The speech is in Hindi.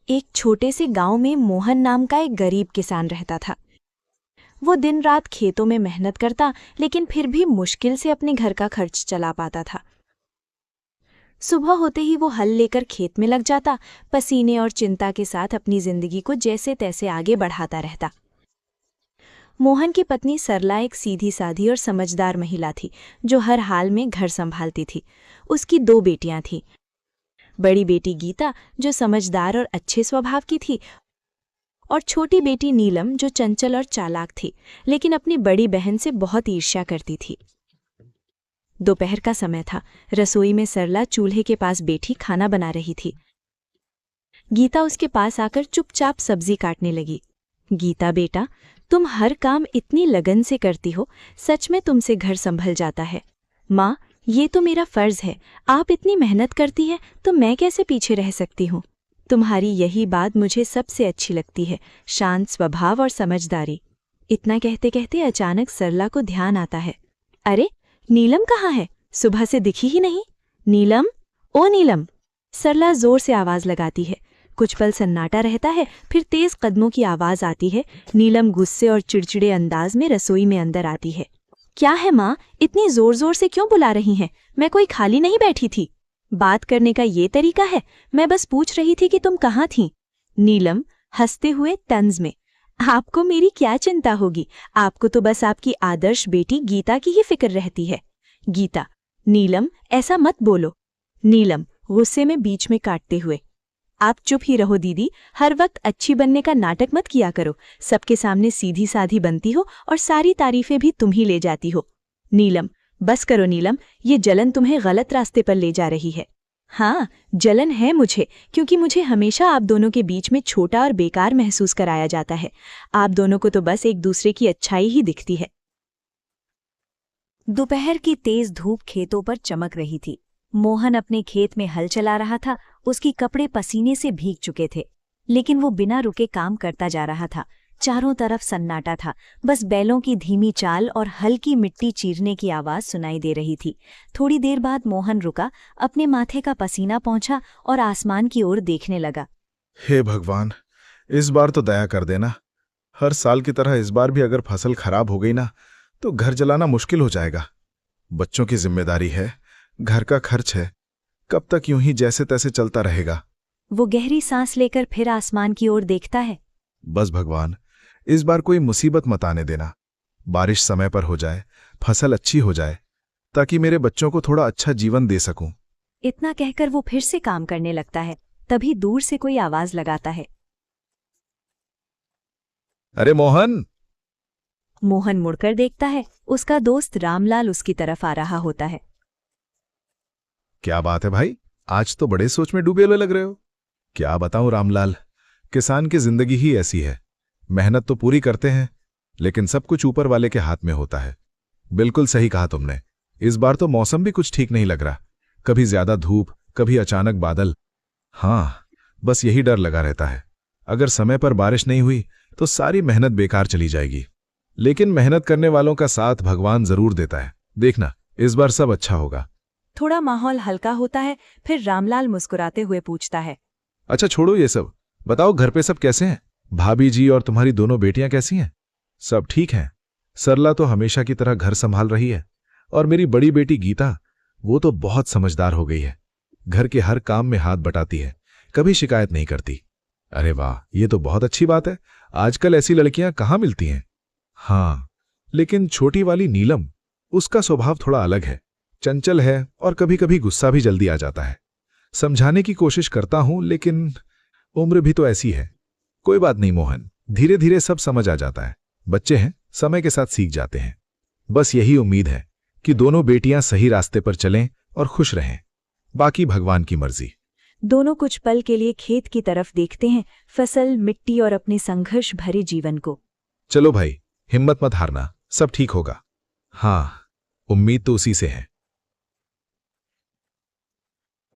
एक छोटे से गांव में मोहन नाम का एक गरीब किसान रहता था। वो दिन रात खेतों में मेहनत करता, लेकिन फिर भी मुश्किल से अपने घर का खर्च चला पाता था। सुबह होते ही वो हल लेकर खेत में लग जाता, पसीने और चिंता के साथ अपनी जिंदगी को जैसे तैसे आगे बढ़ाता रहता। मोहन की पत्नी सरला एक सीधी साधी और समझदार महिला थी, जो हर हाल में घर संभालती थी। उसकी 2 बेटियां थीं। बड़ी बेटी गीता, जो समझदार और अच्छे स्वभाव की थी, और छोटी बेटी नीलम, जो चंचल और चालाक थी, लेकिन अपनी बड़ी बहन से बहुत ईर्ष्या करती थी। दोपहर का समय था। रसोई में सरला चूल्हे के पास बैठी खाना बना रही थी। गीता उसके पास आकर चुपचाप सब्जी काटने लगी। गीता बेटा, तुम हर काम इतनी लगन से करती हो, सच में तुमसे घर संभल जाता है। माँ, ये तो मेरा फर्ज है, आप इतनी मेहनत करती हैं तो मैं कैसे पीछे रह सकती हूँ। तुम्हारी यही बात मुझे सबसे अच्छी लगती है, शांत स्वभाव और समझदारी। इतना कहते कहते अचानक सरला को ध्यान आता है, अरे नीलम कहाँ है? सुबह से दिखी ही नहीं। नीलम, ओ नीलम! सरला जोर से आवाज लगाती है। कुछ पल सन्नाटा रहता है, फिर तेज कदमों की आवाज आती है। नीलम गुस्से और चिड़चिड़े अंदाज में रसोई में अंदर आती है। क्या है माँ, इतनी जोर जोर से क्यों बुला रही हैं? मैं कोई खाली नहीं बैठी थी। बात करने का ये तरीका है? मैं बस पूछ रही थी कि तुम कहाँ थीं। नीलम हंसते हुए तंज में, आपको मेरी क्या चिंता होगी, आपको तो बस आपकी आदर्श बेटी गीता की ही फिक्र रहती है। गीता, नीलम ऐसा मत बोलो। नीलम गुस्से में बीच में काटते हुए, आप चुप ही रहो दीदी, हर वक्त अच्छी बनने का नाटक मत किया करो। सबके सामने सीधी साधी बनती हो और सारी तारीफें भी तुम ही ले जाती हो। नीलम, बस करो नीलम, ये जलन तुम्हें गलत रास्ते पर ले जा रही है। हाँ, जलन है मुझे, क्योंकि मुझे हमेशा आप दोनों के बीच में छोटा और बेकार महसूस कराया जाता है। आप दोनों को तो बस एक दूसरे की अच्छाई ही दिखती है। दोपहर की तेज धूप खेतों पर चमक रही थी। मोहन अपने खेत में हल चला रहा था। उसके कपड़े पसीने से भीग चुके थे, लेकिन वो बिना रुके काम करता जा रहा था। चारों तरफ सन्नाटा था, बस बैलों की धीमी चाल और हल्की मिट्टी चीरने की आवाज सुनाई दे रही थी। थोड़ी देर बाद मोहन रुका, अपने माथे का पसीना पोंछा और आसमान की ओर देखने लगा। हे भगवान, इस बार तो दया कर देना। हर साल की तरह इस बार भी अगर फसल खराब हो गई ना, तो घर चलाना मुश्किल हो जाएगा। बच्चों की जिम्मेदारी है, घर का खर्च है, कब तक यूं ही जैसे तैसे चलता रहेगा। वो गहरी सांस लेकर फिर आसमान की ओर देखता है। बस भगवान, इस बार कोई मुसीबत मत आने देना। बारिश समय पर हो जाए, फसल अच्छी हो जाए, ताकि मेरे बच्चों को थोड़ा अच्छा जीवन दे सकूं। इतना कहकर वो फिर से काम करने लगता है। तभी दूर से कोई आवाज लगाता है, अरे मोहन! मोहन मुड़कर देखता है। उसका दोस्त रामलाल उसकी तरफ आ रहा होता है। क्या बात है भाई, आज तो बड़े सोच में डूबे हुए लग रहे हो। क्या बताऊं रामलाल, किसान की जिंदगी ही ऐसी है। मेहनत तो पूरी करते हैं, लेकिन सब कुछ ऊपर वाले के हाथ में होता है। बिल्कुल सही कहा तुमने। इस बार तो मौसम भी कुछ ठीक नहीं लग रहा, कभी ज्यादा धूप, कभी अचानक बादल। हाँ, बस यही डर लगा रहता है। अगर समय पर बारिश नहीं हुई तो सारी मेहनत बेकार चली जाएगी। लेकिन मेहनत करने वालों का साथ भगवान जरूर देता है। देखना, इस बार सब अच्छा होगा। थोड़ा माहौल हल्का होता है, फिर रामलाल मुस्कुराते हुए पूछता है, अच्छा छोड़ो ये सब, बताओ घर पे सब कैसे हैं? भाभी जी और तुम्हारी दोनों बेटियां कैसी हैं? सब ठीक हैं। सरला तो हमेशा की तरह घर संभाल रही है, और मेरी बड़ी बेटी गीता, वो तो बहुत समझदार हो गई है। घर के हर काम में हाथ बटाती है, कभी शिकायत नहीं करती। अरे वाह, ये तो बहुत अच्छी बात है। आजकल ऐसी लड़कियां कहाँ मिलती हैं। हाँ, लेकिन छोटी वाली नीलम, उसका स्वभाव थोड़ा अलग है, चंचल है और कभी कभी गुस्सा भी जल्दी आ जाता है। समझाने की कोशिश करता हूं, लेकिन उम्र भी तो ऐसी है। कोई बात नहीं मोहन, धीरे धीरे सब समझ आ जाता है। बच्चे हैं, समय के साथ सीख जाते हैं। बस यही उम्मीद है कि दोनों बेटियां सही रास्ते पर चलें और खुश रहें। बाकी भगवान की मर्जी। दोनों कुछ पल के लिए खेत की तरफ देखते हैं, फसल, मिट्टी और अपने संघर्ष भरे जीवन को। चलो भाई, हिम्मत मत हारना, सब ठीक होगा। हाँ, उम्मीद तो उसी से है।